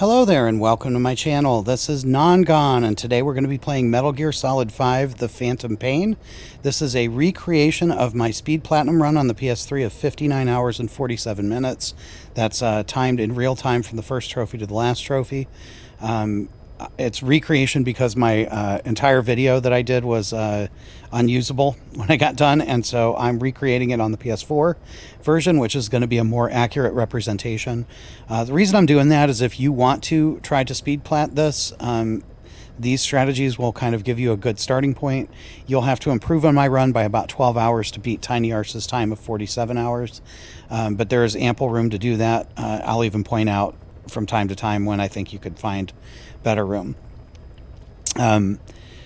Hello there and welcome to my channel. This is Non-Gone and today we're going to be playing Metal Gear Solid 5 The Phantom Pain. This is a recreation of my Speed Platinum run on the PS3 of 59 hours and 47 minutes. That's timed in real time from the first trophy to the last trophy. It's recreation because my entire video that I did was unusable when I got done, and so I'm recreating it on the PS4 version, which is going to be a more accurate representation. The reason I'm doing that is if you want to try to speed plat this, these strategies will kind of give you a good starting point. You'll have to improve on my run by about 12 hours to beat Tiny Arse's time of 47 hours, but there is ample room to do that. I'll even point out from time to time when I think you could find better room.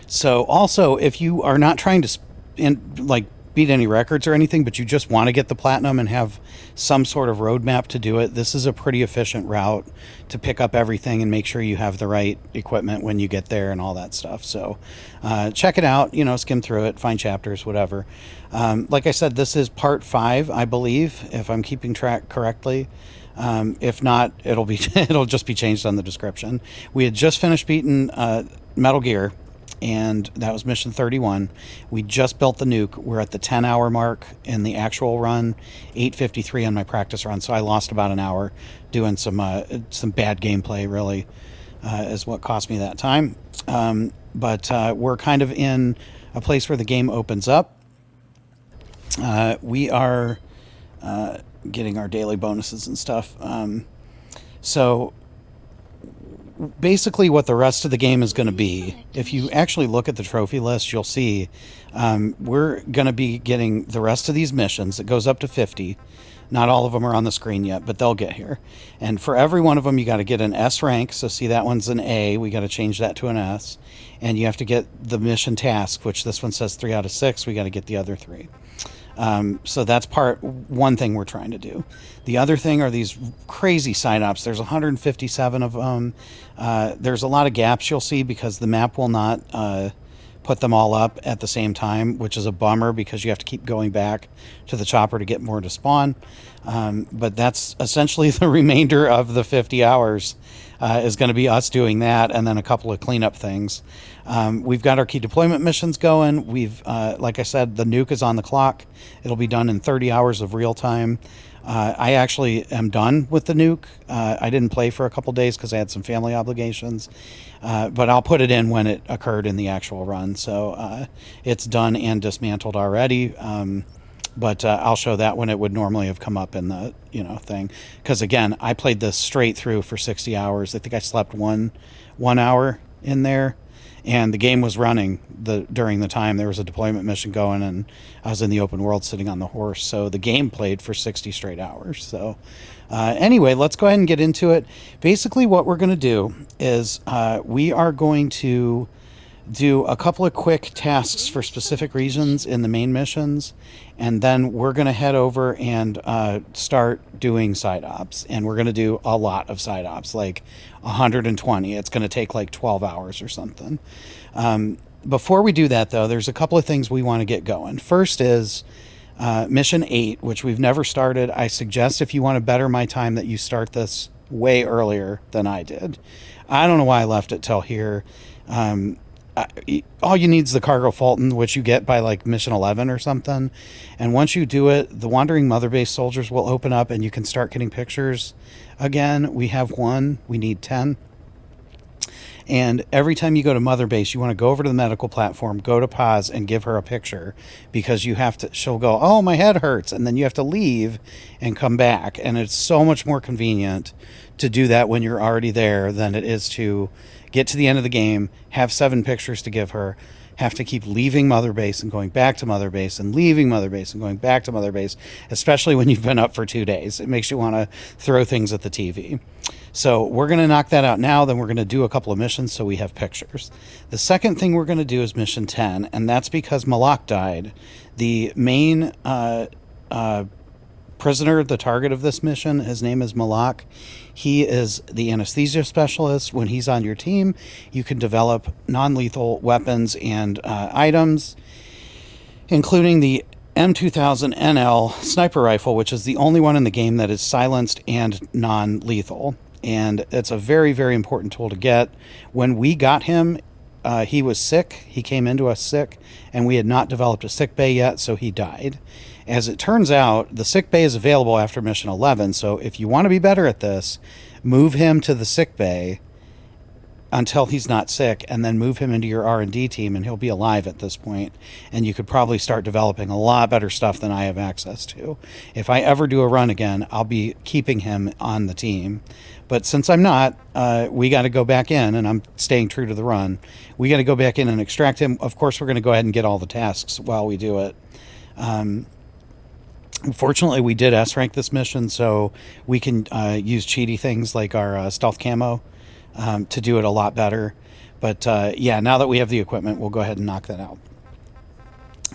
So also, if you are not trying to beat any records or anything, but you just want to get the platinum and have some sort of roadmap to do it, this is a pretty efficient route to pick up everything and make sure you have the right equipment when you get there and all that stuff. So check it out, skim through it, find chapters, whatever. Like I said, this is part 5, I believe, if I'm keeping track correctly. If not, it'll just be changed on the description. We had just finished beating Metal Gear, and that was mission 31. We just built the nuke. We're at the 10-hour mark in the actual run, 8:53 on my practice run. So I lost about an hour doing some bad gameplay. Really, is what cost me that time. But we're kind of in a place where the game opens up. We are getting our daily bonuses and stuff. So basically what the rest of the game is going to be, if you actually look at the trophy list, you'll see we're going to be getting the rest of these missions. It goes up to 50. Not all of them are on the screen yet, but they'll get here. And for every one of them, you got to get an S rank. So see, that one's an A. We got to change that to an S. And you have to get the mission task, which this one says 3 out of 6. We got to get the other 3. So that's one thing we're trying to do. The other thing are these crazy side ops. There's 157 of them. There's a lot of gaps you'll see because the map will not put them all up at the same time, which is a bummer because you have to keep going back to the chopper to get more to spawn. But that's essentially the remainder of the 50 hours is going to be us doing that and then a couple of cleanup things. We've got our key deployment missions going. Like I said, the nuke is on the clock. It'll be done in 30 hours of real time. I actually am done with the nuke. I didn't play for a couple days because I had some family obligations, but I'll put it in when it occurred in the actual run. So it's done and dismantled already. But I'll show that when it would normally have come up in the thing. Because again, I played this straight through for 60 hours. I think I slept one hour in there, and the game was running during the time. There was a deployment mission going, and I was in the open world sitting on the horse. So the game played for 60 straight hours. So anyway, let's go ahead and get into it. Basically, what we're going to do is we are going to do a couple of quick tasks for specific reasons in the main missions, and then we're going to head over and start doing side ops, and we're going to do a lot of side ops, like 120. It's going to take like 12 hours or something. Before we do that, though, there's a couple of things we want to get going. First is mission 8, which we've never started. I suggest if you want to better my time that you start this way earlier than I did. I don't know why I left it till here. All you need is the cargo Fulton, which you get by like mission 11 or something. And once you do it, the wandering mother base soldiers will open up and you can start getting pictures again. We have 1, we need 10. And every time you go to mother base, you want to go over to the medical platform, go to pause and give her a picture, because she'll go, oh, my head hurts. And then you have to leave and come back. And it's so much more convenient to do that when you're already there than it is to get to the end of the game, have 7 pictures to give her, have to keep leaving mother base and going back to mother base and leaving mother base and going back to mother base, especially when you've been up for 2 days. It makes you want to throw things at the TV. So we're going to knock that out now. Then we're going to do a couple of missions so we have pictures. The second thing we're going to do is mission 10, and that's because Malak died. The main prisoner, the target of this mission, his name is Malak. He is the anesthesia specialist. When he's on your team, you can develop non-lethal weapons and items, including the M2000 NL sniper rifle, which is the only one in the game that is silenced and non-lethal. and it's a very, very important tool to get. When we got him, he was sick. He came into us sick, and we had not developed a sick bay yet, so he died. As it turns out, the sick bay is available after mission 11, so if you want to be better at this, move him to the sick bay until he's not sick, and then move him into your R&D team, and he'll be alive at this point, and you could probably start developing a lot better stuff than I have access to. If I ever do a run again, I'll be keeping him on the team. But since I'm not, we got to go back in, and I'm staying true to the run. We got to go back in and extract him. Of course, we're going to go ahead and get all the tasks while we do it. Unfortunately, we did S-rank this mission, so we can use cheaty things like our stealth camo to do it a lot better. But yeah, now that we have the equipment, we'll go ahead and knock that out.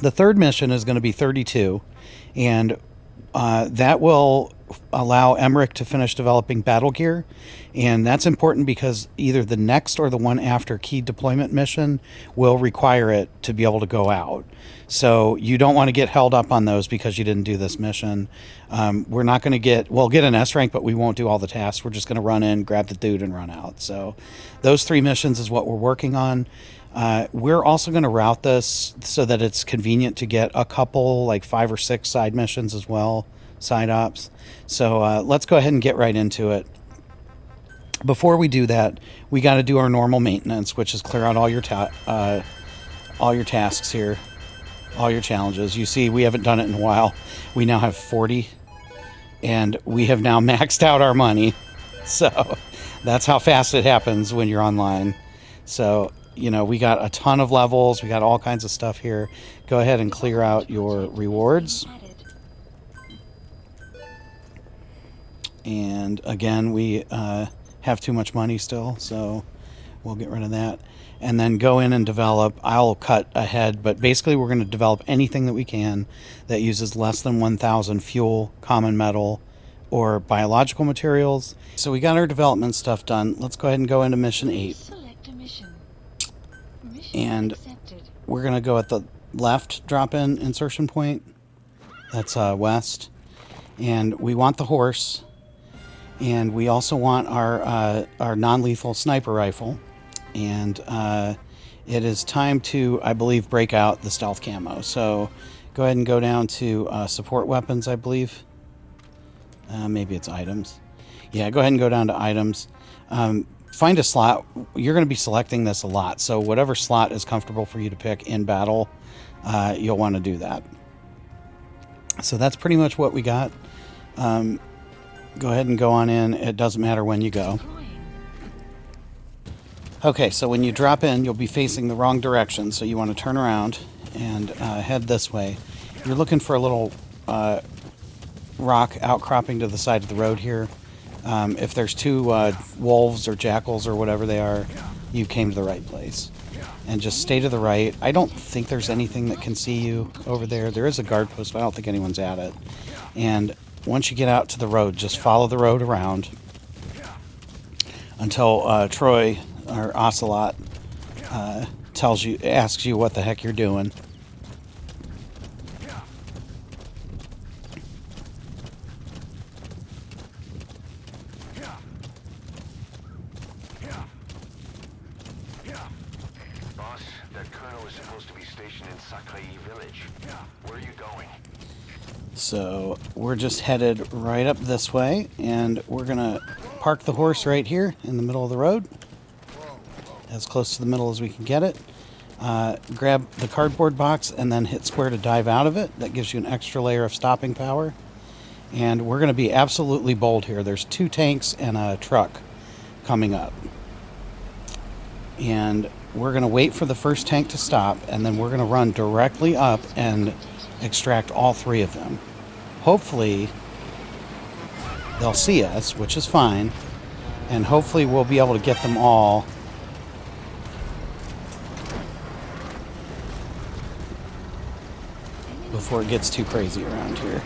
The third mission is going to be 32, and that will allow Emmerich to finish developing battle gear, and that's important because either the next or the one after key deployment mission will require it to be able to go out. So you don't want to get held up on those because you didn't do this mission. We're not going to get, we'll get an S rank, but we won't do all the tasks. We're just going to run in, grab the dude, and run out. So those 3 missions is what we're working on. We're also going to route this so that it's convenient to get a couple, like 5 or 6 side missions as well, side ops. So let's go ahead and get right into it. Before we do that, we got to do our normal maintenance, which is clear out all your tasks here, all your challenges. You see, we haven't done it in a while. We now have 40, and we have now maxed out our money. So that's how fast it happens when you're online. So, you know, we got a ton of levels. We got all kinds of stuff here. Go ahead and clear out your rewards. And again, we have too much money still, so we'll get rid of that. And then go in and develop. I'll cut ahead, but basically we're going to develop anything that we can that uses less than 1,000 fuel, common metal, or biological materials. So we got our development stuff done. Let's go ahead and go into mission 8. Select a mission. And we're going to go at the left drop-in insertion point. That's west. And we want the horse. And we also want our non-lethal sniper rifle. And it is time to, I believe, break out the stealth camo. So go ahead and go down to support weapons, I believe. Maybe it's items. Yeah, go ahead and go down to items. Find a slot. You're going to be selecting this a lot. So whatever slot is comfortable for you to pick in battle, you'll want to do that. So that's pretty much what we got. Go ahead and go on in. It doesn't matter when you go. Okay, so when you drop in, you'll be facing the wrong direction. So you want to turn around and head this way. You're looking for a little rock outcropping to the side of the road here. If there's 2 wolves or jackals or whatever they are, you came to the right place. And just stay to the right. I don't think there's anything that can see you over there. There is a guard post, but I don't think anyone's at it. And once you get out to the road, just follow the road around until Troy or Ocelot asks you what the heck you're doing. Boss, that colonel is supposed to be stationed in Sakai village. Where are you going? So we're just headed right up this way, and we're gonna park the horse right here in the middle of the road, as close to the middle as we can get it. Grab the cardboard box and then hit square to dive out of it. That gives you an extra layer of stopping power. And we're gonna be absolutely bold here. There's 2 tanks and a truck coming up. And we're gonna wait for the first tank to stop, and then we're gonna run directly up and extract all 3 of them. Hopefully they'll see us, which is fine, and hopefully we'll be able to get them all before it gets too crazy around here.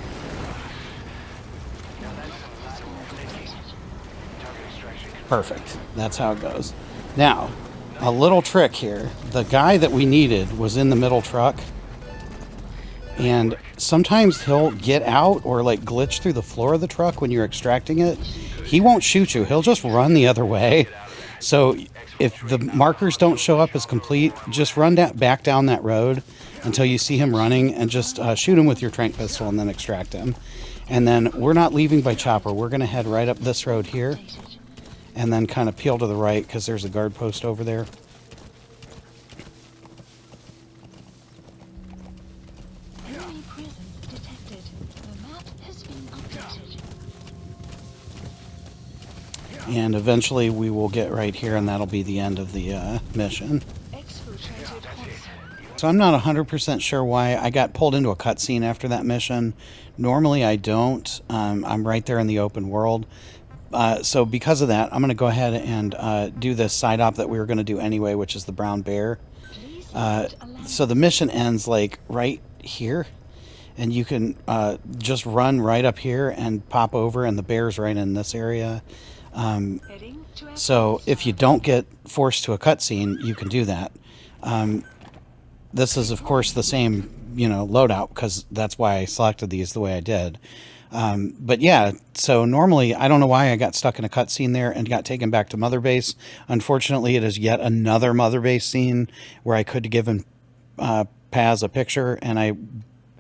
Perfect. That's how it goes. Now, a little trick here. The guy that we needed was in the middle truck, and sometimes he'll get out or like glitch through the floor of the truck when you're extracting it, he won't shoot you. He'll just run the other way. So if the markers don't show up as complete, just run back down that road until you see him running, and just shoot him with your tranq pistol and then extract him. And then we're not leaving by chopper. We're going to head right up this road here and then kind of peel to the right because there's a guard post over there. Enemy presence detected. The map has been updated. And eventually we will get right here, and that'll be the end of the mission. Exfiltrated hostile. So I'm not 100% sure why I got pulled into a cutscene after that mission. Normally I don't. I'm right there in the open world. So because of that, I'm going to go ahead and do this side op that we were going to do anyway, which is the brown bear. So the mission ends like right here, and you can just run right up here and pop over, and the bear's right in this area. So if you don't get forced to a cutscene, you can do that. This is, of course, the same, loadout, because that's why I selected these the way I did. But yeah, so normally, I don't know why I got stuck in a cutscene there and got taken back to Mother Base. Unfortunately, it is yet another Mother Base scene where I could have given Paz a picture, and I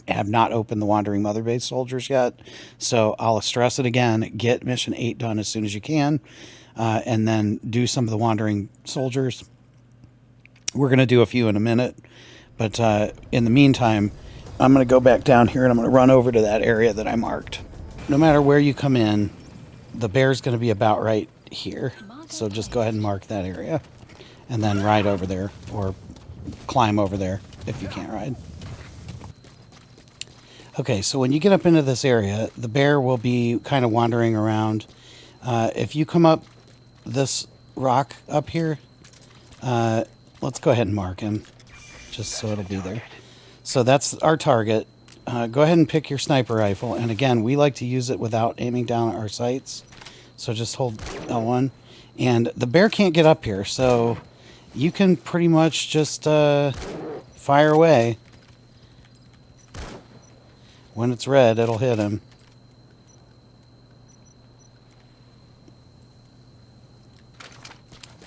have not opened the Wandering Mother Base soldiers yet. So I'll stress it again, get Mission 8 done as soon as you can, and then do some of the Wandering soldiers. We're going to do a few in a minute, but in the meantime, I'm going to go back down here and I'm going to run over to that area that I marked. No matter where you come in, the bear's going to be about right here. So just go ahead and mark that area and then ride over there, or climb over there if you can't ride. Okay, so when you get up into this area, the bear will be kind of wandering around. If you come up this rock up here, let's go ahead and mark him just so it'll be there. So that's our target. Go ahead and pick your sniper rifle. And again, we like to use it without aiming down at our sights. So just hold L1. And the bear can't get up here, so you can pretty much just fire away. When it's red, it'll hit him.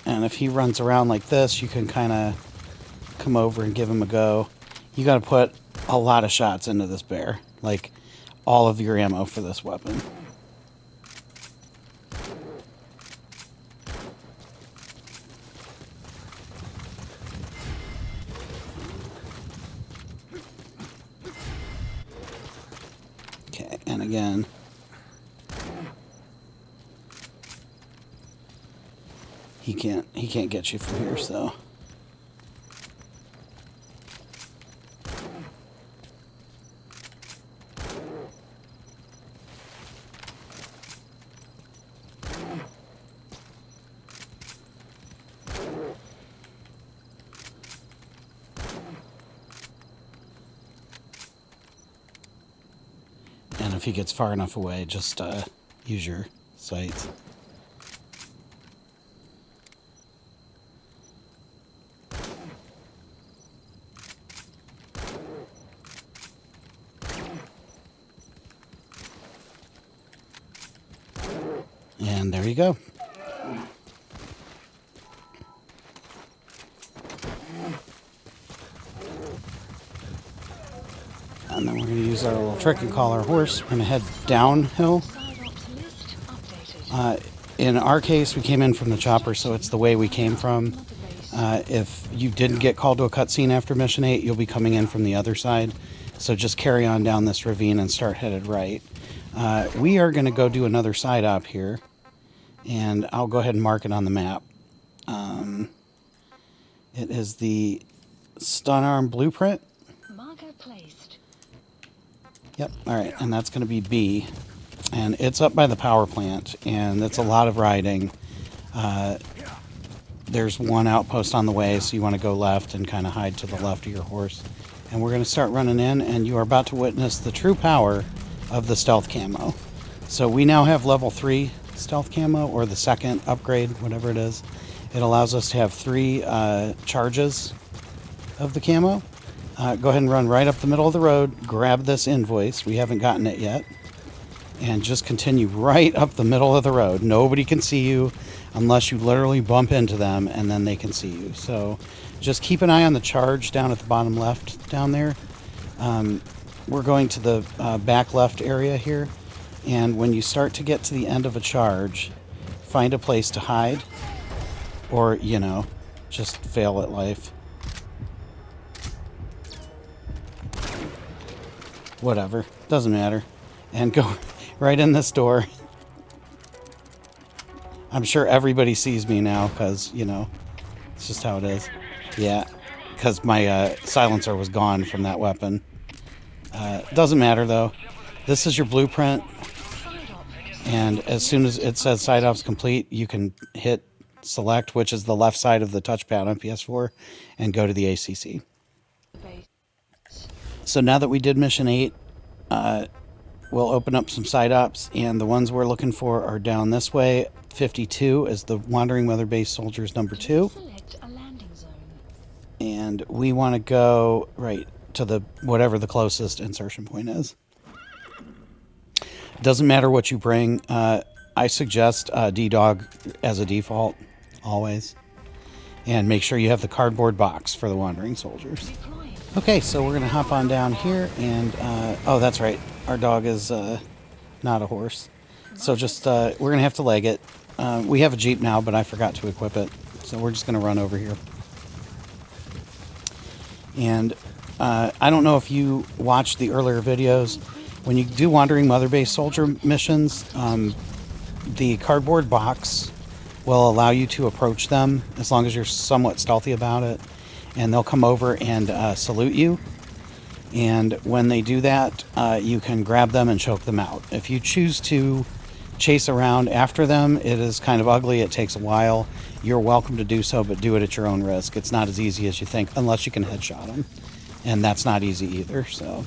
And if he runs around like this, you can kind of come over and give him a go. You got to put a lot of shots into this bear, like all of your ammo for this weapon. Okay, and again, he can't get you from here, so. And if he gets far enough away, just use your sights. And there you go. And then we're going to use our little trick and call our horse. We're going to head downhill. In our case, we came in from the chopper, so it's the way we came from. If you didn't get called to a cutscene after Mission 8, you'll be coming in from the other side. So just carry on down this ravine and start headed right. We are going to go do another side op here. And I'll go ahead and mark it on the map. It is the stun arm blueprint. Marker placed. Yep, alright, and that's going to be B. And it's up by the power plant, and it's a lot of riding. There's one outpost on the way, so you want to go left and kind of hide to the left of your horse. And we're going to start running in, and you are about to witness the true power of the stealth camo. So we now have level 3 stealth camo, or the second upgrade, whatever it is. It allows us to have 3 charges of the camo. Go ahead and run right up the middle of the road, grab this invoice. We haven't gotten it yet. and just continue right up the middle of the road. Nobody can see you unless you literally bump into them, and then they can see you. So just keep an eye on the charge down at the bottom left down there. We're going to the back left area here, and when you start to get to the end of a charge, find a place to hide, or, you know, just fail at life. Whatever, doesn't matter. And go right in this door. I'm sure everybody sees me now because, you know, it's just how it is. Yeah, because my silencer was gone from that weapon. Doesn't matter, though. This is your blueprint. And as soon as it says side ops complete, you can hit select, which is the left side of the touchpad on PS4, and go to the ACC. So now that we did mission 8, we'll open up some side ops, and the ones we're looking for are down this way. 52 is the Wandering Weather Base Soldiers number 2. Select a landing zone. And we want to go right to the whatever the closest insertion point is. Doesn't matter what you bring. I suggest D-Dog as a default, always. And make sure you have the cardboard box for the Wandering Soldiers. Deploying. Okay, so we're going to hop on down here, and, oh, that's right. Our dog is not a horse. So just, we're going to have to leg it. We have a Jeep now, but I forgot to equip it. So we're just going to run over here. And I don't know if you watched the earlier videos. When you do Wandering Mother Base Soldier missions, the cardboard box will allow you to approach them as long as you're somewhat stealthy about it. And they'll come over and salute you. And when they do that, you can grab them and choke them out. If you choose to chase around after them, it is kind of ugly. It takes a while. You're welcome to do so, but do it at your own risk. It's not as easy as you think, unless you can headshot them. And that's not easy either, so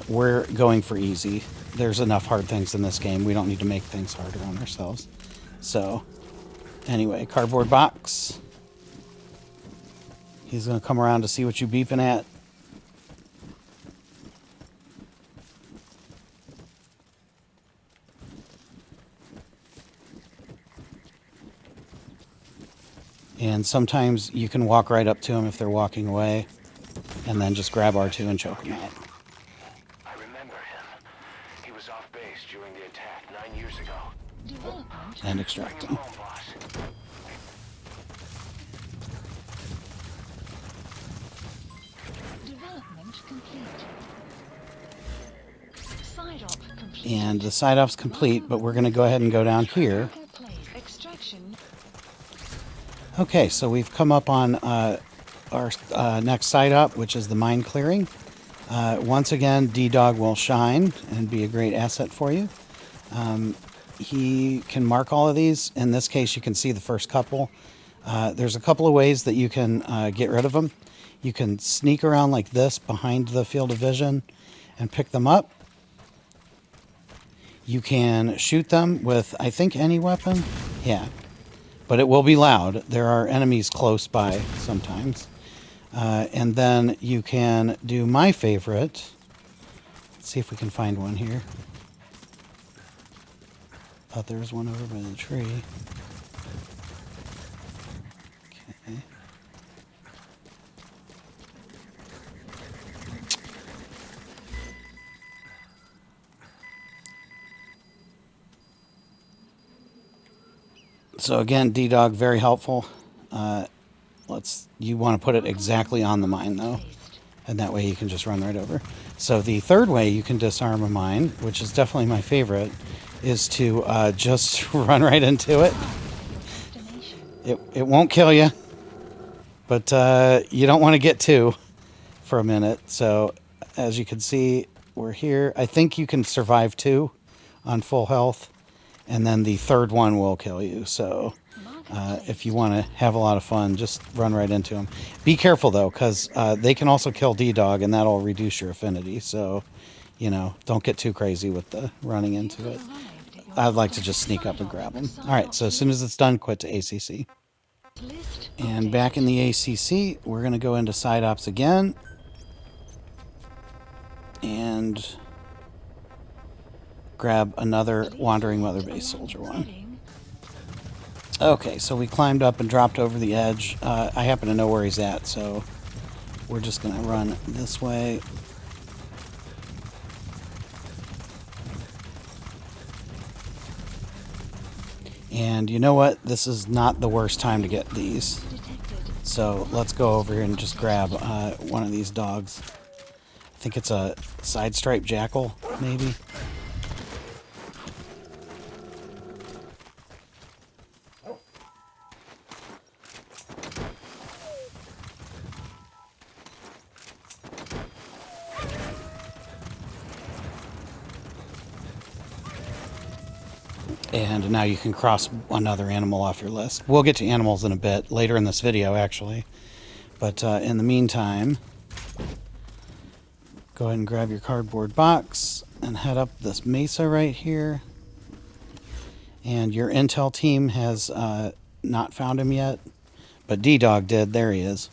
we're going for easy. There's enough hard things in this game. We don't need to make things harder on ourselves. So, anyway, cardboard box. He's going to come around to see what you're beeping at. And sometimes you can walk right up to them if they're walking away, and then just grab R2 and choke them out. I remember him. He was off base during the attack 9 years ago. Development. And extract Bring him them. home, boss. Development complete. Side op complete. And the side op's complete, but we're going to go ahead and go down here. Tracker place. Extraction. Okay, so we've come up on our next side op, which is the mine clearing. Once again, D-Dog will shine and be a great asset for you. He can mark all of these. In this case, you can see the first couple. There's a couple of ways that you can get rid of them. You can sneak around like this behind the field of vision and pick them up. You can shoot them with, I think, any weapon. Yeah. But it will be loud. There are enemies close by sometimes. And then you can do my favorite. Let's see if we can find one here. Thought there was one over by the tree. Okay. So again, D-Dog, very helpful. You want to put it exactly on the mine, though. And that way you can just run right over. So the third way you can disarm a mine, which is definitely my favorite, is to just run right into it. It won't kill you, but you don't want to get two for a minute. So as you can see, we're here. I think you can survive two on full health, and then the third one will kill you. So if you want to have a lot of fun, just run right into them. Be careful, though, because they can also kill D-Dog, and that'll reduce your affinity. So, you know, don't get too crazy with the running into it. I'd like to just sneak up and grab them. All right, so as soon as it's done, quit to ACC. And back in the ACC, we're going to go into side ops again. And grab another Wandering Mother Base Soldier one. Okay, so we climbed up and dropped over the edge. I happen to know where he's at, so we're just going to run this way. And you know what? This is not the worst time to get these. So let's go over here and just grab one of these dogs. I think it's a side-striped jackal, maybe. And now you can cross another animal off your list. We'll get to animals in a bit, later in this video, actually. But in the meantime, go ahead and grab your cardboard box and head up this mesa right here. And your intel team has not found him yet, but D-Dog did. There he is.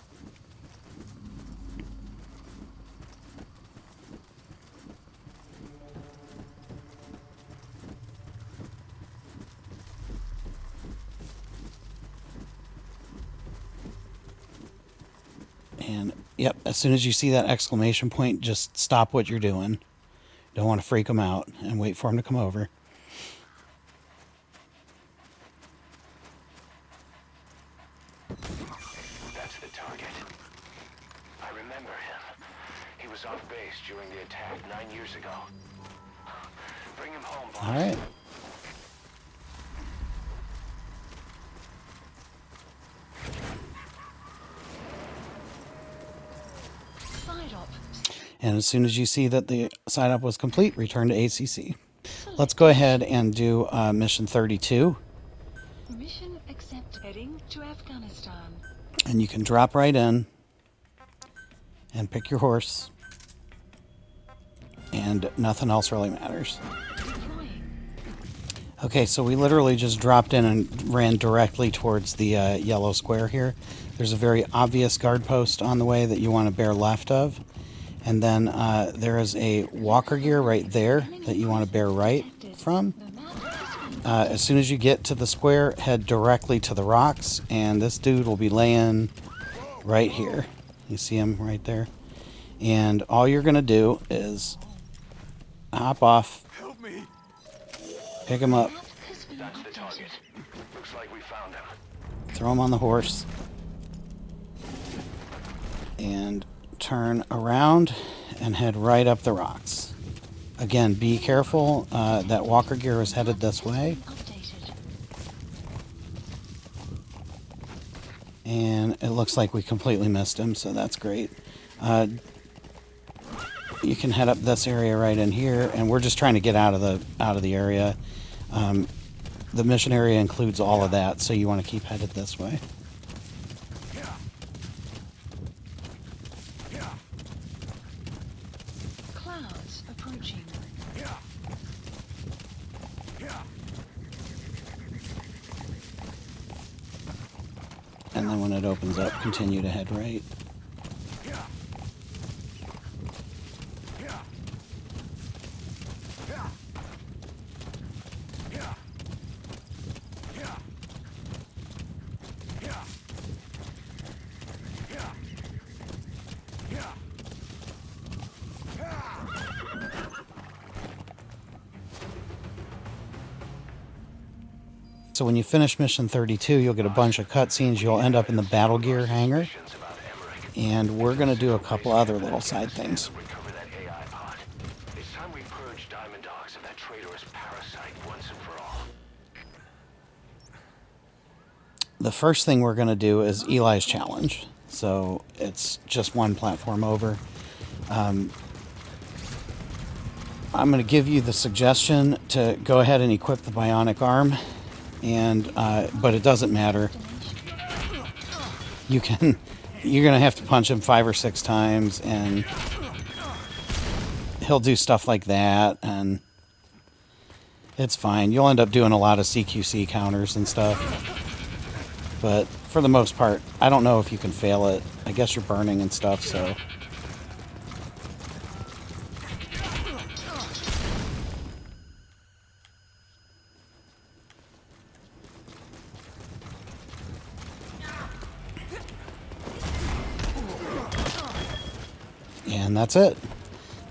And, yep, as soon as you see that exclamation point, just stop what you're doing. Don't want to freak them out and wait for them to come over. That's the target. I remember him. He was off base during the attack 9 years ago. Bring him home, boss. All right. And as soon as you see that the sign-up was complete, return to ACC. Let's go ahead and do mission 32. Mission accepted. Heading to Afghanistan. And you can drop right in and pick your horse. And nothing else really matters. Okay, so we literally just dropped in and ran directly towards the yellow square here. There's a very obvious guard post on the way that you want to bear left of. And then there is a walker gear right there that you want to bear right from. As soon as you get to the square, head directly to the rocks, and this dude will be laying right here. You see him right there? And all you're going to do is hop off, pick him up, That's the target. Looks like we found him. throw him on the horse, and turn around and head right up the rocks. Again, be careful. That walker gear is headed this way. And it looks like we completely missed him, so that's great. You can head up this area right in here, and we're just trying to get out of the area. The mission area includes all of that, so you want to keep headed this way. Clouds approaching. And then when it opens up, continue to head right. So when you finish mission 32, you'll get a bunch of cutscenes. You'll end up in the battle gear hangar. And we're going to do a couple other little side things. Recover that AI pod. It's time we purge Diamond Dogs of that traitorous parasite once and for all. The first thing we're going to do is Eli's challenge. So it's just one platform over. I'm going to give you the suggestion to go ahead and equip the bionic arm. But it doesn't matter. You're gonna have to punch him 5 or 6 times, and he'll do stuff like that, and it's fine. You'll end up doing a lot of CQC counters and stuff. But for the most part, I don't know if you can fail it. I guess you're burning and stuff, so. And that's it.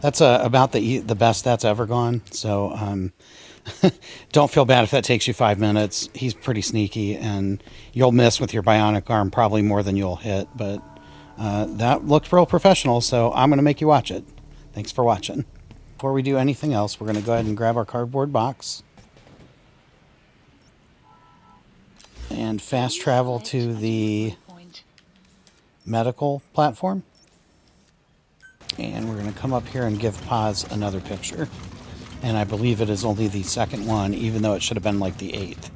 That's about the best that's ever gone. So don't feel bad if that takes you 5 minutes. He's pretty sneaky, and you'll miss with your bionic arm probably more than you'll hit. But that looked real professional, so I'm going to make you watch it. Thanks for watching. Before we do anything else, we're going to go ahead and grab our cardboard box and fast travel to the medical platform. And we're going to come up here and give Paz another picture. And I believe it is only the second one, even though it should have been like the 8th.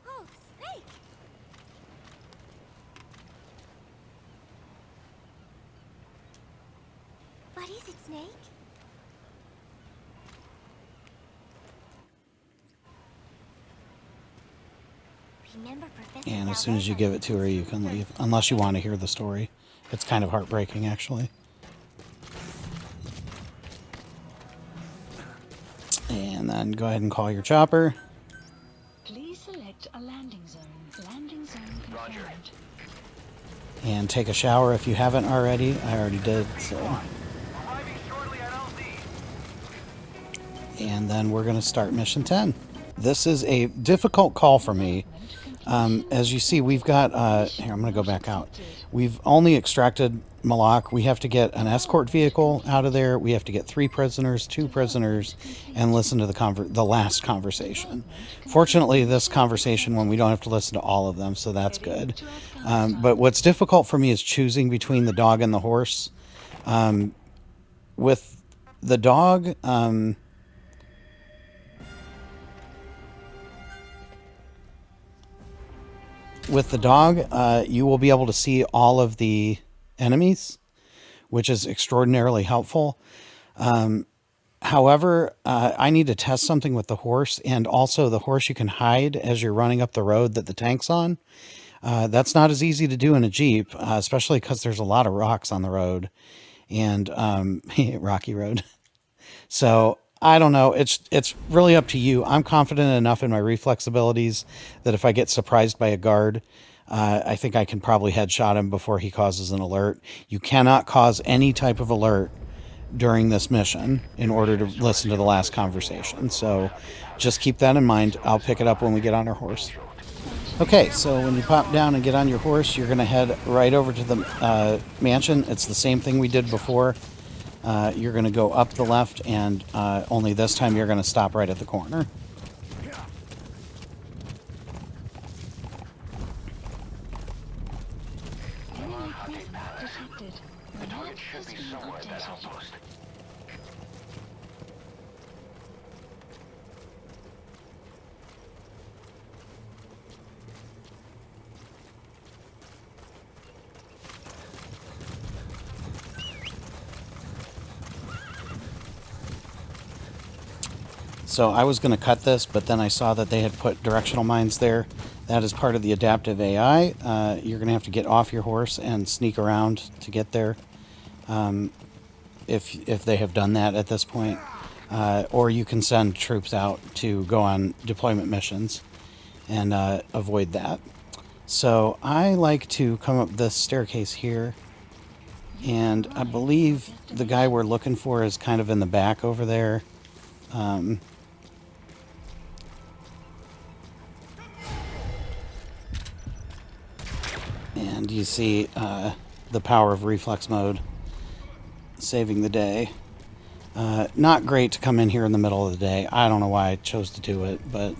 Oh, Snake! What is it, Snake? Remember Professor And as soon as you give it to her, you can leave. Unless you want to hear the story. It's kind of heartbreaking, actually. And then go ahead and call your chopper. Please select a landing zone. Landing zone confirmed. And take a shower if you haven't already. I already did, so. Arriving shortly at LZ. And then we're going to start mission 10. This is a difficult call for me. As you see, we've got, here, I'm going to go back out. We've only extracted Malak. We have to get an escort vehicle out of there. We have to get 3 prisoners, 2 prisoners, and listen to the last conversation. Fortunately, this conversation one, we don't have to listen to all of them, so that's good. But what's difficult for me is choosing between the dog and the horse. With the dog, you will be able to see all of the enemies, which is extraordinarily helpful. However, I need to test something with the horse, and also the horse you can hide as you're running up the road that the tank's on. That's not as easy to do in a Jeep, especially because there's a lot of rocks on the road, and rocky road. So I don't know. It's really up to you. I'm confident enough in my reflex abilities that if I get surprised by a guard, I think I can probably headshot him before he causes an alert. You cannot cause any type of alert during this mission in order to listen to the last conversation. So just keep that in mind. I'll pick it up when we get on our horse. Okay, so when you pop down and get on your horse, you're going to head right over to the mansion. It's the same thing we did before. You're going to go up the left, and only this time you're going to stop right at the corner. Enemy presence detected. The target should be somewhere at that outpost. So I was going to cut this, but then I saw that they had put directional mines there. That is part of the adaptive AI. You're going to have to get off your horse and sneak around to get there, if they have done that at this point. Or you can send troops out to go on deployment missions and avoid that. So I like to come up this staircase here, and I believe the guy we're looking for is kind of in the back over there. And you see the power of reflex mode saving the day. Not great to come in here in the middle of the day. I don't know why I chose to do it, but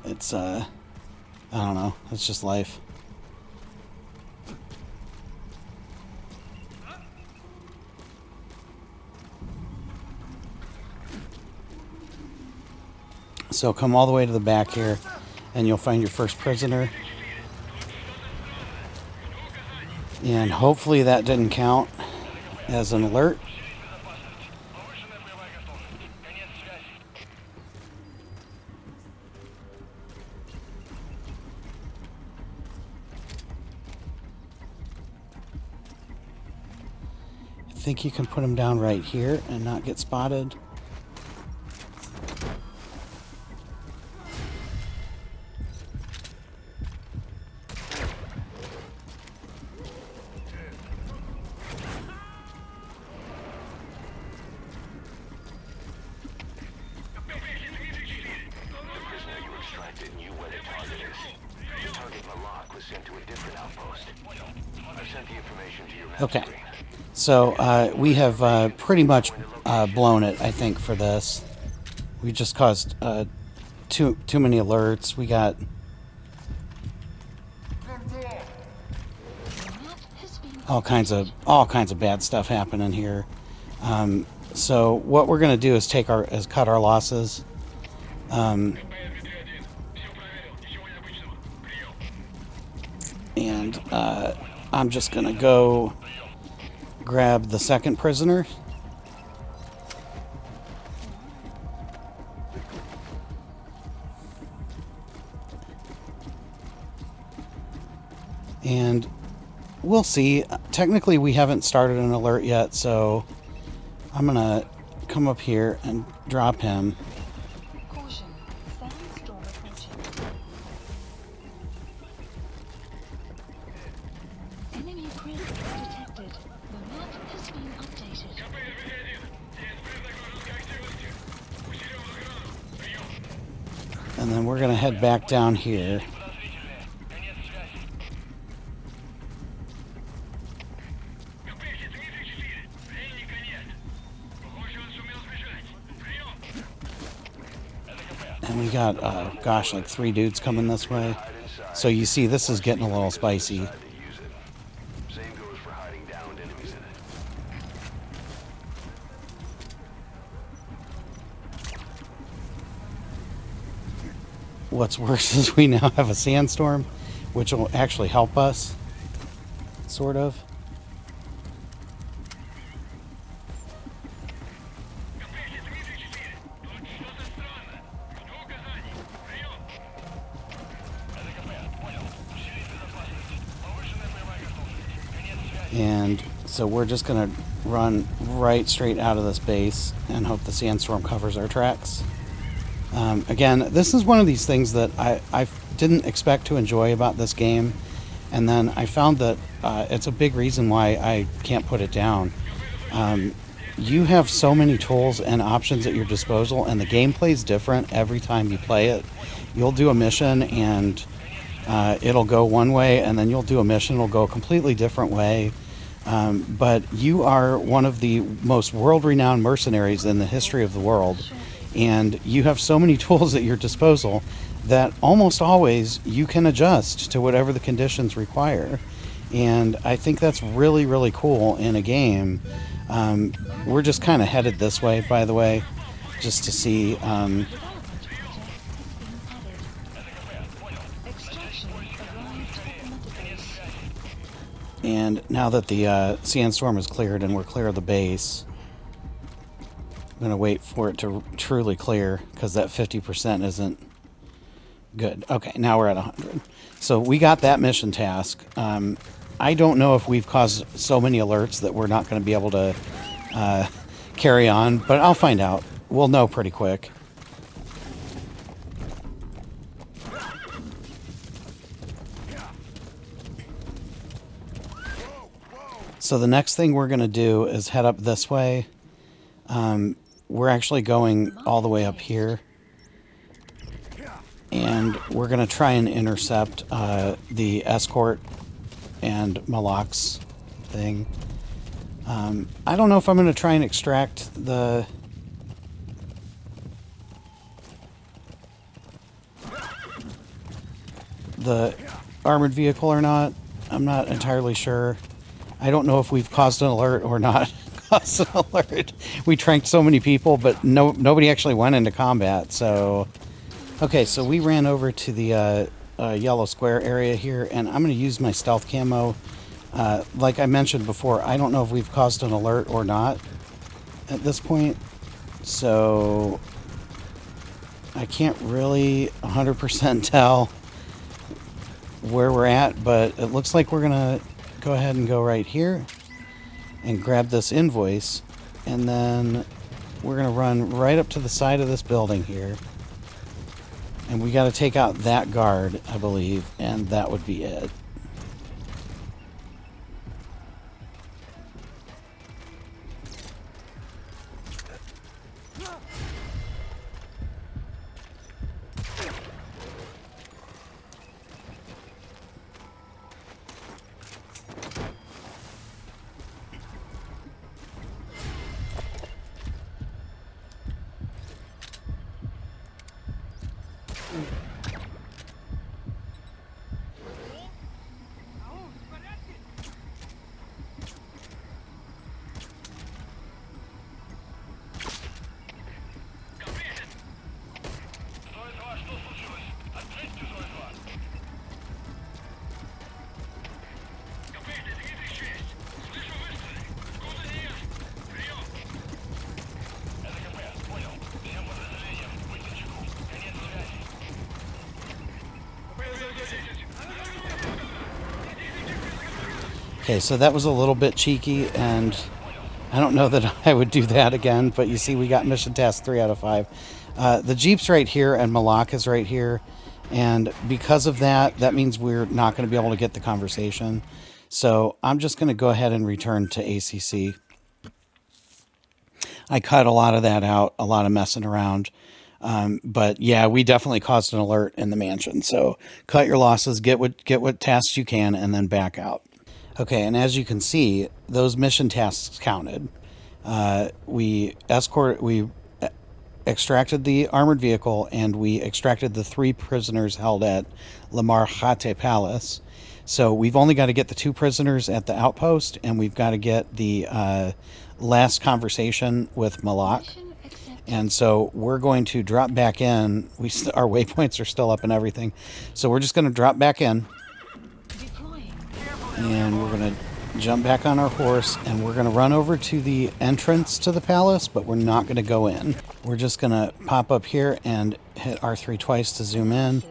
it's, I don't know. It's just life. So come all the way to the back here, and you'll find your first prisoner. And hopefully that didn't count as an alert. think you can put them down right here and not get spotted. Okay, so we have pretty much blown it, I think, for this. We just caused too many alerts. We got all kinds of bad stuff happening here. So what we're gonna do is cut our losses. And I'm just gonna go grab the second prisoner. And we'll see. Technically, we haven't started an alert yet, so I'm gonna come up here and drop him. Caution. Sandstorm approaching. Enemy presence detected. The map has been updated. And then we're gonna head back down here. And we got, gosh, like 3 dudes coming this way. So you see, this is getting a little spicy. Same goes for hiding downed enemies in it. What's worse is we now have a sandstorm, which will actually help us, sort of. And so we're just going to run right straight out of this base and hope the sandstorm covers our tracks. Again, this is one of these things that I didn't expect to enjoy about this game. And then I found that it's a big reason why I can't put it down. You have so many tools and options at your disposal, and the gameplay is different every time you play it. You'll do a mission and it'll go one way, and then you'll do a mission, it'll go a completely different way. But you are one of the most world-renowned mercenaries in the history of the world, and you have so many tools at your disposal that almost always you can adjust to whatever the conditions require. And I think that's really, really cool in a game. We're just kind of headed this way, by the way, just to see. And now that the sandstorm is cleared and we're clear of the base, I'm going to wait for it to truly clear, because that 50% isn't good. Okay, now we're at 100. So we got that mission task. I don't know if we've caused so many alerts that we're not going to be able to carry on, but I'll find out. We'll know pretty quick. So the next thing we're going to do is head up this way. We're actually going all the way up here. And we're going to try and intercept the escort and Malak's thing. I don't know if I'm going to try and extract the armored vehicle or not. I'm not entirely sure. I don't know if we've caused an alert or not caused an alert. We tranked so many people, but nobody actually went into combat. So, okay, so we ran over to the yellow square area here, and I'm going to use my stealth camo. Like I mentioned before, I don't know if we've caused an alert or not at this point. So, I can't really 100% tell where we're at, but it looks like we're going to go ahead and go right here. and grab this invoice, and then we're going to run right up to the side of this building here. And we got to take out that guard, I believe, and that would be it. Okay, so that was a little bit cheeky, and I don't know that I would do that again, but you see we got mission task 3 out of 5. The Jeep's right here, and Malak is right here, and because of that, that means we're not going to be able to get the conversation. So I'm just going to go ahead and return to ACC. I cut a lot of that out, a lot of messing around. But yeah, we definitely caused an alert in the mansion. So cut your losses, get what tasks you can, and then back out. Okay, and as you can see, those mission tasks counted. We extracted the armored vehicle, and we extracted the 3 prisoners held at Lamar Khate Palace. So we've only got to get the 2 prisoners at the outpost, and we've got to get the last conversation with Malak. And so we're going to drop back in. Our waypoints are still up and everything. So we're just going to drop back in. And we're going to jump back on our horse, and we're going to run over to the entrance to the palace, but we're not going to go in. We're just going to pop up here and hit R3 twice to zoom in.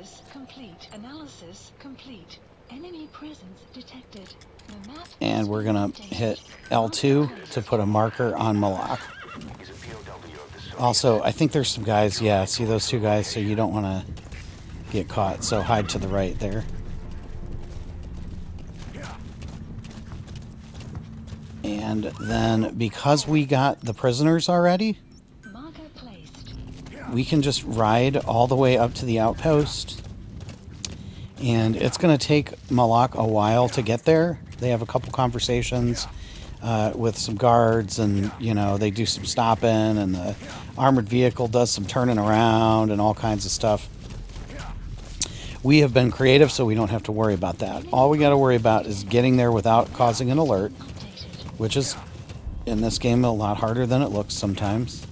Analysis complete. Enemy presence detected. The map And we're going to hit L2 to put a marker on Malak. Also, I think there's some guys, yeah, see those 2 guys, so you don't want to get caught, so hide to the right there. And then, because we got the prisoners already, we can just ride all the way up to the outpost. And it's going to take Malak a while to get there. They have a couple conversations with some guards, and, you know, they do some stopping, and the armored vehicle does some turning around and all kinds of stuff. We have been creative, so we don't have to worry about that. All we got to worry about is getting there without causing an alert, which is, in this game, a lot harder than it looks sometimes.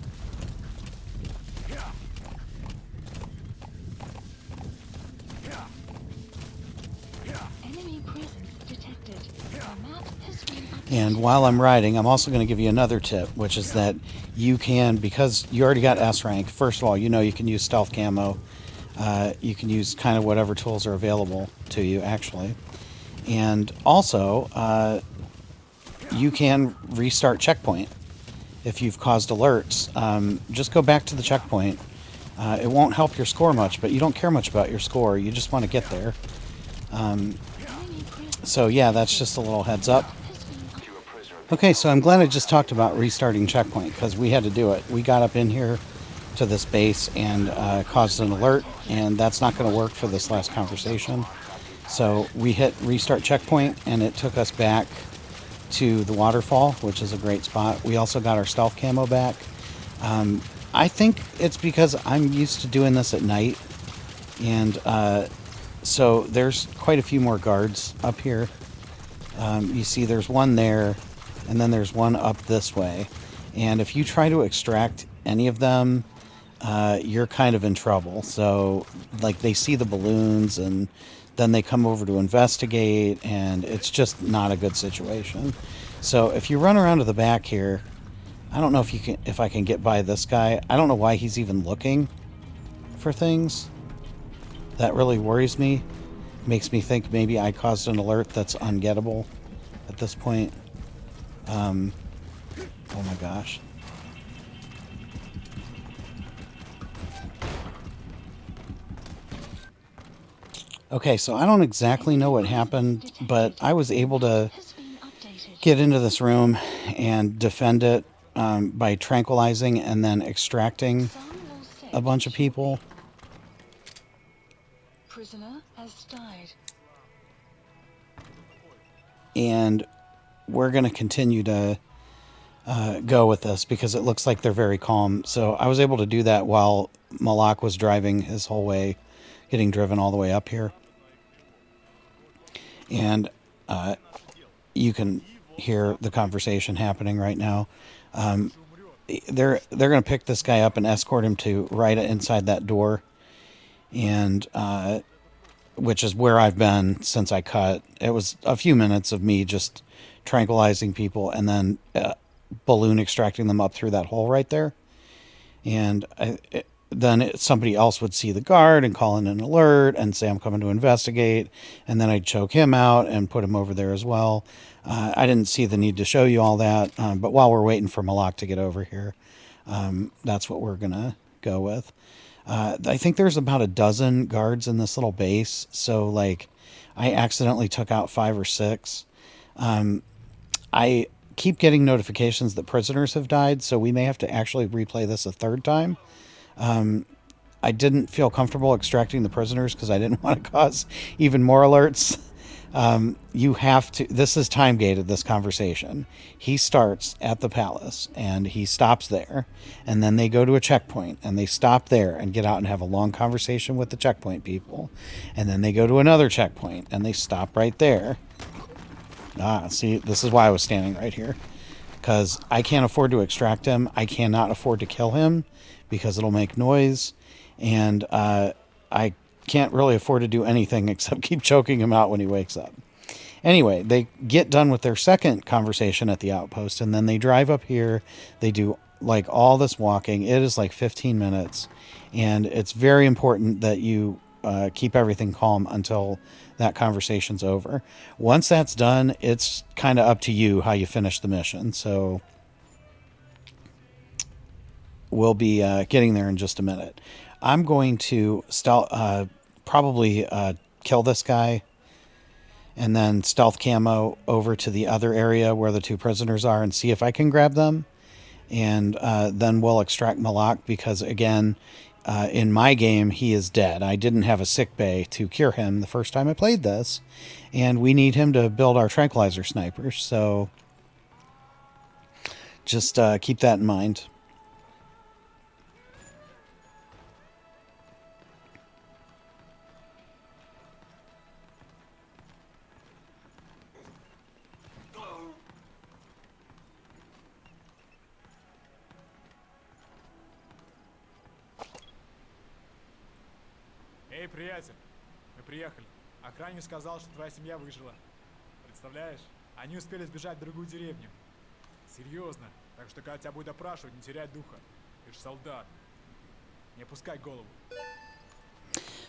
And while I'm riding, I'm also going to give you another tip, which is that you can, because you already got S rank, first of all, you know you can use stealth camo. You can use kind of whatever tools are available to you, actually. And also, you can restart checkpoint if you've caused alerts. Just go back to the checkpoint. It won't help your score much, but you don't care much about your score. You just want to get there. So yeah, that's just a little heads up. Okay, so I'm glad I just talked about restarting checkpoint, because we had to do it. We got up in here to this base and caused an alert, and that's not going to work for this last conversation. So we hit restart checkpoint, and it took us back to the waterfall, which is a great spot. We also got our stealth camo back. I think it's because I'm used to doing this at night, and so there's quite a few more guards up here. You see there's one there, and then there's one up this way. And if you try to extract any of them, you're kind of in trouble. So, like, they see the balloons, and then they come over to investigate, and it's just not a good situation. So if you run around to the back here, I don't know if I can get by this guy. I don't know why he's even looking for things. That really worries me. Makes me think maybe I caused an alert that's ungettable at this point. Oh my gosh. Okay, so I don't exactly know what happened, but I was able to Has been updated. get into this room and defend it by tranquilizing and then extracting Some will say a bunch of people. prisoner has died. And we're going to continue to go with this because it looks like they're very calm. So I was able to do that while Malak was driving his whole way, getting driven all the way up here. And you can hear the conversation happening right now. They're going to pick this guy up and escort him to right inside that door, and which is where I've been since I cut. It was a few minutes of me just tranquilizing people and then balloon extracting them up through that hole right there. And then somebody else would see the guard and call in an alert and say, I'm coming to investigate. And then I'd choke him out and put him over there as well. I didn't see the need to show you all that. But while we're waiting for Malak to get over here, that's what we're going to go with. I think there's about a dozen guards in this little base. So, like, I accidentally took out 5 or 6. I keep getting notifications that prisoners have died, so we may have to actually replay this a 3rd time. I didn't feel comfortable extracting the prisoners because I didn't want to cause even more alerts. You have to, this is time gated, this conversation. He starts at the palace and he stops there, and then they go to a checkpoint and they stop there and get out and have a long conversation with the checkpoint people. And then they go to another checkpoint and they stop right there. See, this is why I was standing right here, because I can't afford to extract him. I cannot afford to kill him because it'll make noise, and I can't really afford to do anything except keep choking him out when he wakes up. Anyway, they get done with their second conversation at the outpost, and then they drive up here. They do like all this walking. It is like 15 minutes, and it's very important that you keep everything calm until that conversation's over. Once that's done, it's kind of up to you how you finish the mission. So we'll be getting there in just a minute. I'm going to probably kill this guy and then stealth camo over to the other area where the 2 prisoners are and see if I can grab them. And then we'll extract Malak because, again, in my game, he is dead. I didn't have a sick bay to cure him the first time I played this. And we need him to build our tranquilizer snipers. So just keep that in mind. Эй, приятель, мы приехали. Охранник сказал, что твоя семья выжила. Представляешь? Они успели сбежать в другую деревню. Серьезно. Так что, когда тебя будет опрашивать, не теряй духа. Ты же солдат. Не опускай голову.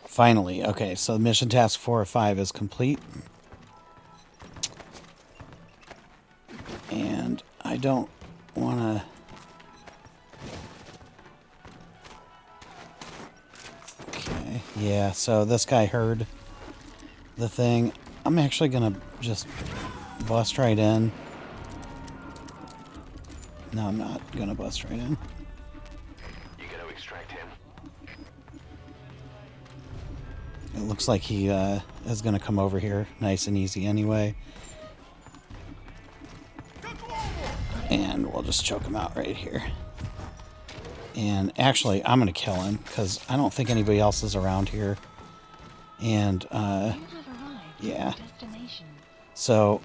Finally. Okay, so mission task 4 of 5 is complete. And I don't want to... Okay, yeah, so this guy heard the thing. I'm actually going to just bust right in. No, I'm not going to bust right in. You gotta extract him. It looks like he is going to come over here nice and easy anyway. And we'll just choke him out right here. And actually, I'm going to kill him because I don't think anybody else is around here. And, You have arrived yeah. at your destination. So,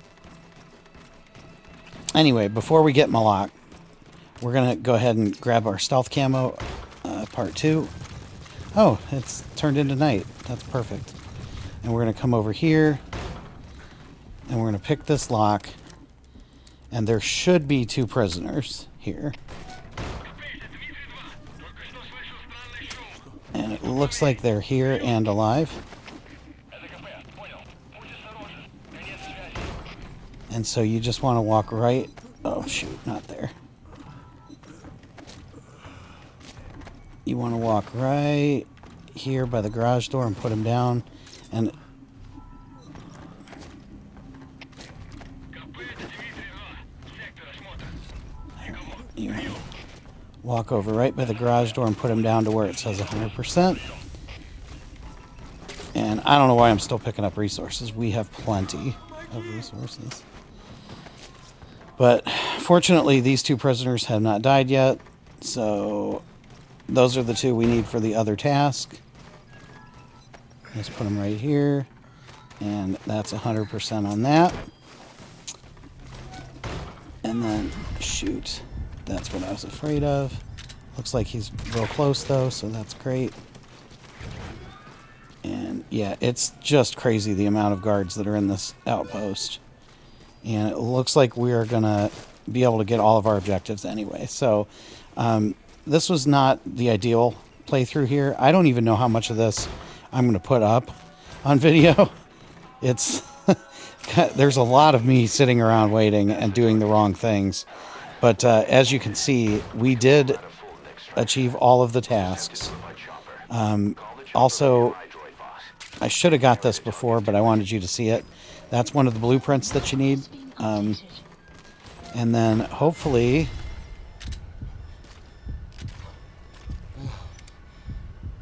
anyway, before we get Malak, we're going to go ahead and grab our stealth camo, part 2. Oh, it's turned into night. That's perfect. And we're going to come over here, and we're going to pick this lock, and there should be 2 prisoners here. And it looks like they're here and alive. And so you just want to walk right Oh, shoot, not there. You want to walk right here by the garage door and put him down. And you walk over right by the garage door and put him down to where it says 100%. And I don't know why I'm still picking up resources. We have plenty of resources. But fortunately, these two prisoners have not died yet. So those are the two we need for the other task. Let's put them right here. And that's 100% on that. And then, shoot. That's what I was afraid of. Looks like he's real close, though, so that's great. And, yeah, it's just crazy the amount of guards that are in this outpost. And it looks like we are going to be able to get all of our objectives anyway. So, this was not the ideal playthrough here. I don't even know how much of this I'm going to put up on video. It's... There's a lot of me sitting around waiting and doing the wrong things. But as you can see, we did achieve all of the tasks. Also, I should have got this before, but I wanted you to see it. That's one of the blueprints that you need. And then hopefully...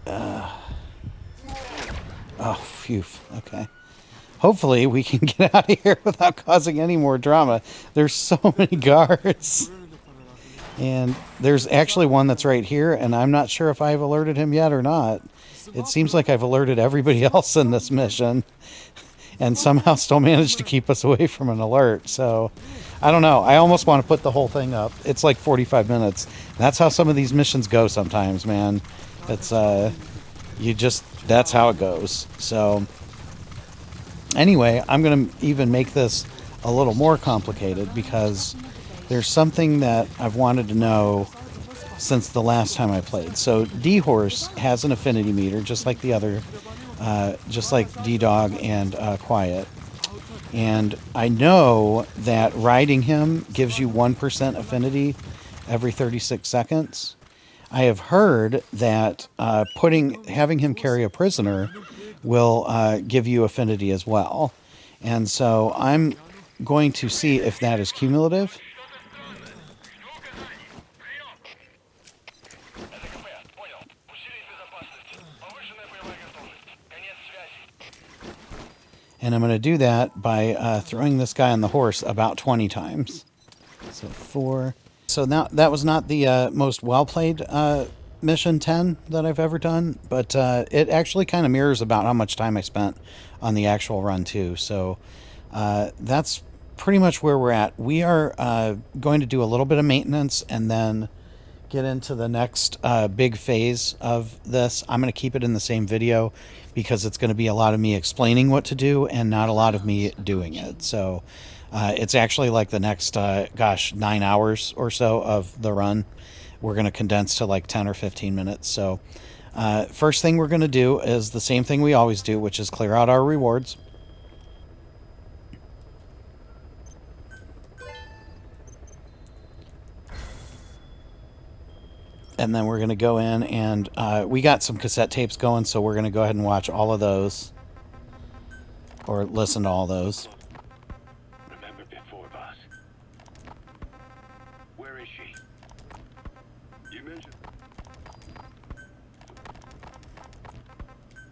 oh, phew. Okay. Hopefully we can get out of here without causing any more drama. There's so many guards. And there's actually one that's right here, and I'm not sure if I've alerted him yet or not. It seems like I've alerted everybody else in this mission, and somehow still managed to keep us away from an alert. So, I don't know. I almost want to put the whole thing up. It's like 45 minutes. That's how some of these missions go sometimes, man. It's, that's how it goes. So... anyway, I'm going to even make this a little more complicated because there's something that I've wanted to know since the last time I played. So D-Horse has an affinity meter, just like the other, just like D-Dog and Quiet. And I know that riding him gives you 1% affinity every 36 seconds. I have heard that having him carry a prisoner will give you affinity as well. And so I'm going to see if that is cumulative. And I'm going to do that by throwing this guy on the horse about 20 times. So 4. So now that was not the most well-played Mission 10 that I've ever done, but it actually kind of mirrors about how much time I spent on the actual run too. So that's pretty much where we're at. We are going to do a little bit of maintenance and then get into the next big phase of this. I'm going to keep it in the same video because it's going to be a lot of me explaining what to do and not a lot of me doing it. So it's actually like the next 9 hours or so of the run. We're going to condense to like 10 or 15 minutes. So first thing we're going to do is the same thing we always do, which is clear out our rewards. And then we're going to go in and we got some cassette tapes going, so we're going to go ahead and watch all of those. Or listen to all those. Remember before, boss. Where is she? You mentioned...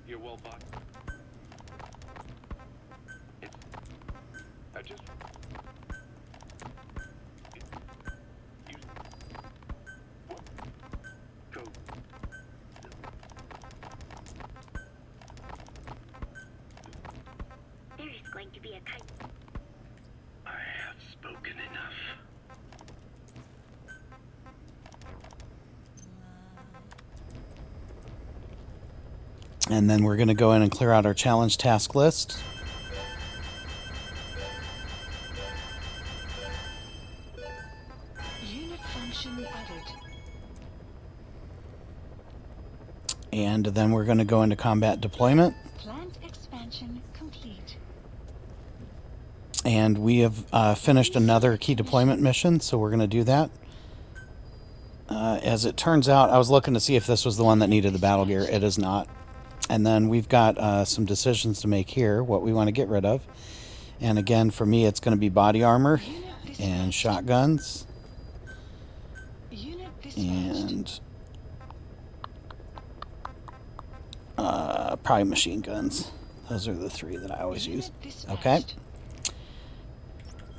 You're well, boss. I just... You... What? Go. There is going to be a kind. I have spoken enough. And then we're going to go in and clear out our challenge task list. Unit function added. And then we're going to go into combat deployment. Plant expansion complete. And we have finished another key deployment mission, so we're going to do that. As it turns out, I was looking to see if this was the one that needed the battle gear. It is not. And then we've got some decisions to make here, what we want to get rid of. And again, for me, it's going to be body armor and shotguns. And probably machine guns. Those are the three that I always use. Okay.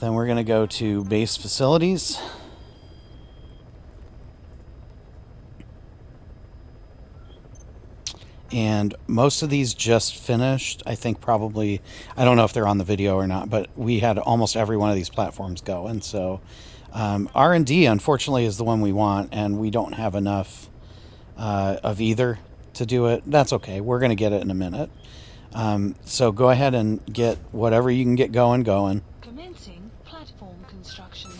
Then we're going to go to base facilities. And most of these just finished. I think probably, I don't know if they're on the video or not, but we had almost every one of these platforms go. And so R&D, unfortunately, is the one we want, and we don't have enough of either to do it. That's okay. We're going to get it in a minute. So go ahead and get whatever you can get going. Commencing platform construction.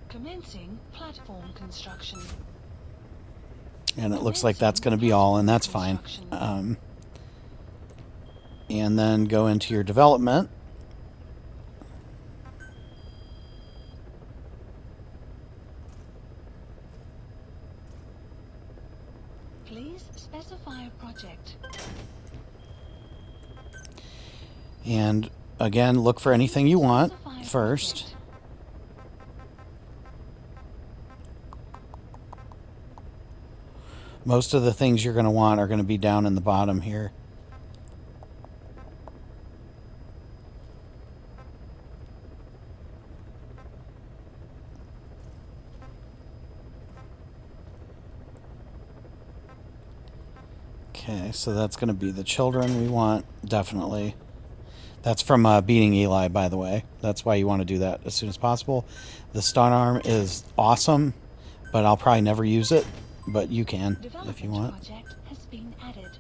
Commencing platform construction. And it looks like that's going to be all, and that's fine. And then go into your development. Please specify a project. And again, look for anything you want first. Most of the things you're going to want are going to be down in the bottom here. Okay, so that's going to be the children we want, definitely. That's from Beating Eli, by the way. That's why you want to do that as soon as possible. The stun arm is awesome, but I'll probably never use it. But you can, if you want. Project has been added.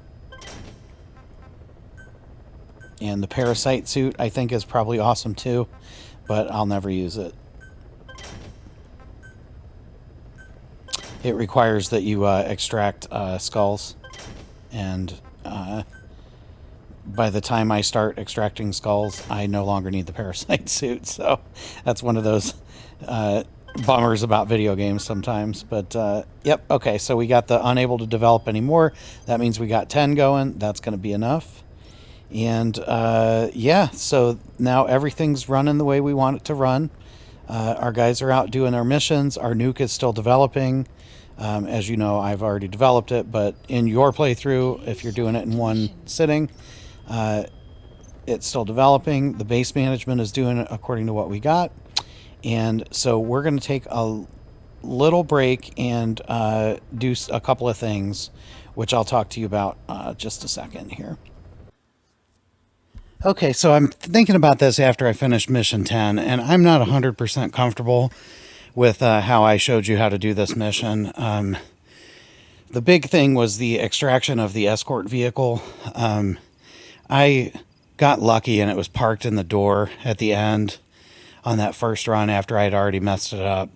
And the parasite suit, I think, is probably awesome too, but I'll never use it. It requires that you extract skulls, and by the time I start extracting skulls, I no longer need the parasite suit. So that's one of those bummers about video games sometimes. But yep, okay, so we got the unable to develop anymore. That means we got 10 going. That's going to be enough. And yeah, so now everything's running the way we want it to run. Our guys are out doing our missions. Our nuke is still developing. As you know, I've already developed it, but in your playthrough, if you're doing it in one sitting, it's still developing. The base management is doing it according to what we got. And so we're going to take a little break and do a couple of things, which I'll talk to you about just a second here. Okay, so I'm thinking about this after I finished Mission 10, and I'm not 100% comfortable with how I showed you how to do this mission. The big thing was the extraction of the escort vehicle. I got lucky and it was parked in the door at the end on that first run after I'd already messed it up.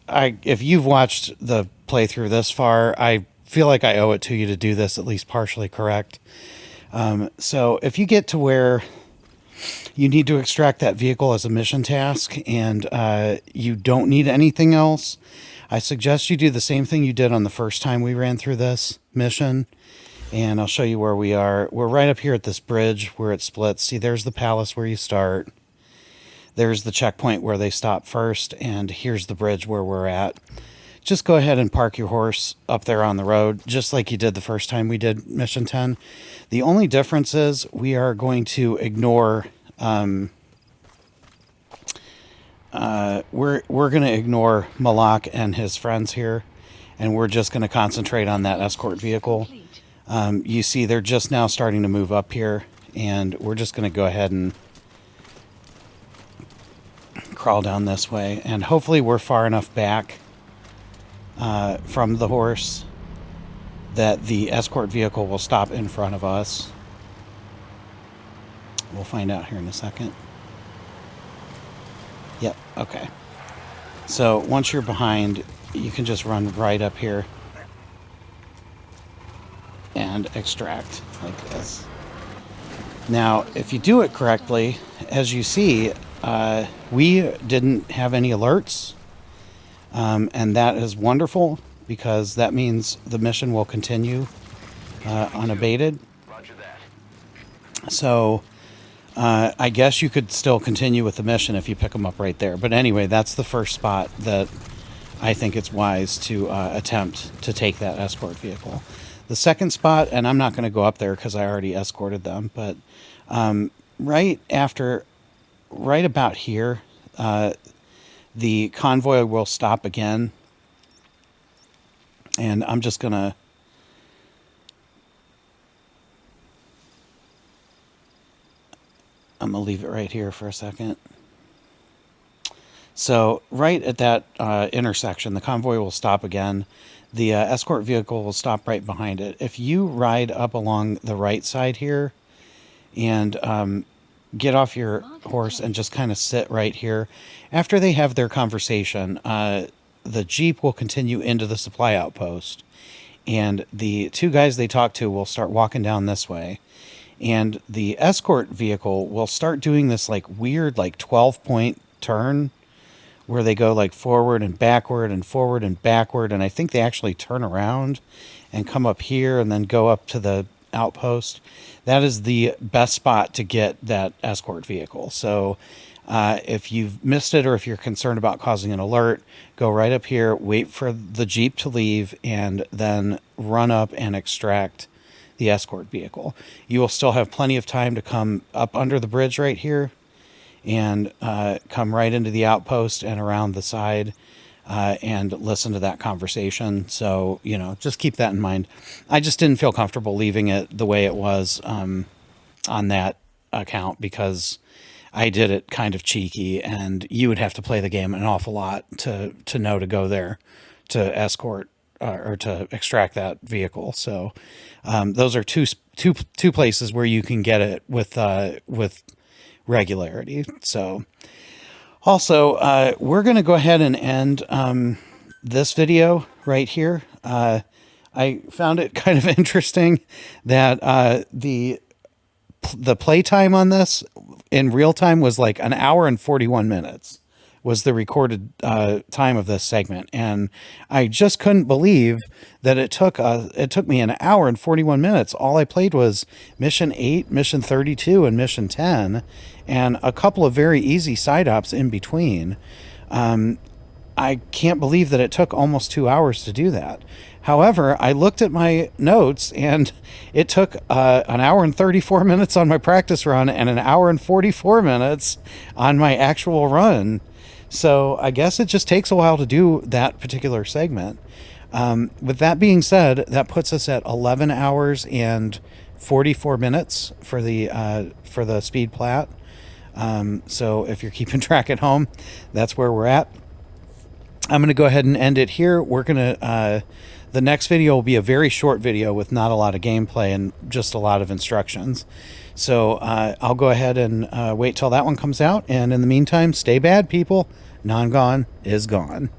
If you've watched the playthrough this far, I feel like I owe it to you to do this at least partially correct. So if you get to where you need to extract that vehicle as a mission task and you don't need anything else, I suggest you do the same thing you did on the first time we ran through this mission. And I'll show you where we are. We're right up here at this bridge where it splits. See, there's the palace where you start. There's the checkpoint where they stop first. And here's the bridge where we're at. Just go ahead and park your horse up there on the road, just like you did the first time we did Mission 10. The only difference is we are going to ignore... we're going to ignore Malak and his friends here. And we're just going to concentrate on that escort vehicle. You see, they're just now starting to move up here, and we're just going to go ahead and crawl down this way. And hopefully we're far enough back from the horse that the escort vehicle will stop in front of us. We'll find out here in a second. Yep, okay. So once you're behind, you can just run right up here and extract like this. Now, if you do it correctly, as you see, we didn't have any alerts, and that is wonderful because that means the mission will continue unabated. Roger that. So I guess you could still continue with the mission if you pick them up right there. But anyway, that's the first spot that I think it's wise to attempt to take that escort vehicle. The second spot, and I'm not going to go up there because I already escorted them, but right about here, the convoy will stop again. And I'm just going to... I'm going to leave it right here for a second. So right at that intersection, the convoy will stop again. The escort vehicle will stop right behind it. If you ride up along the right side here and get off your horse and just kind of sit right here, after they have their conversation, the Jeep will continue into the supply outpost. And the two guys they talk to will start walking down this way. And the escort vehicle will start doing this like weird like 12-point turn where they go like forward and backward and forward and backward. And I think they actually turn around and come up here and then go up to the outpost. That is the best spot to get that escort vehicle. So if you've missed it or if you're concerned about causing an alert, go right up here, wait for the Jeep to leave, and then run up and extract the escort vehicle. You will still have plenty of time to come up under the bridge right here and come right into the outpost and around the side and listen to that conversation. So, you know, just keep that in mind. I just didn't feel comfortable leaving it the way it was on that account because I did it kind of cheeky, and you would have to play the game an awful lot to know to go there to escort or to extract that vehicle. So those are two places where you can get it with regularity. So also, we're going to go ahead and end this video right here. I found it kind of interesting that the playtime on this in real time was like 1 hour and 41 minutes was the recorded time of this segment. And I just couldn't believe that it took me 1 hour and 41 minutes. All I played was mission 8, mission 32, and mission 10, and a couple of very easy side ops in between. I can't believe that it took almost 2 hours to do that. However, I looked at my notes and it took 1 hour and 34 minutes on my practice run and 1 hour and 44 minutes on my actual run. So I guess it just takes a while to do that particular segment. With that being said, that puts us at 11 hours and 44 minutes for the speed plat. So if you're keeping track at home, that's where we're at. I'm going to go ahead and end it here. We're going to, the next video will be a very short video with not a lot of gameplay and just a lot of instructions. So I'll go ahead and wait till that one comes out. And in the meantime, stay bad, people. Non-gone is gone.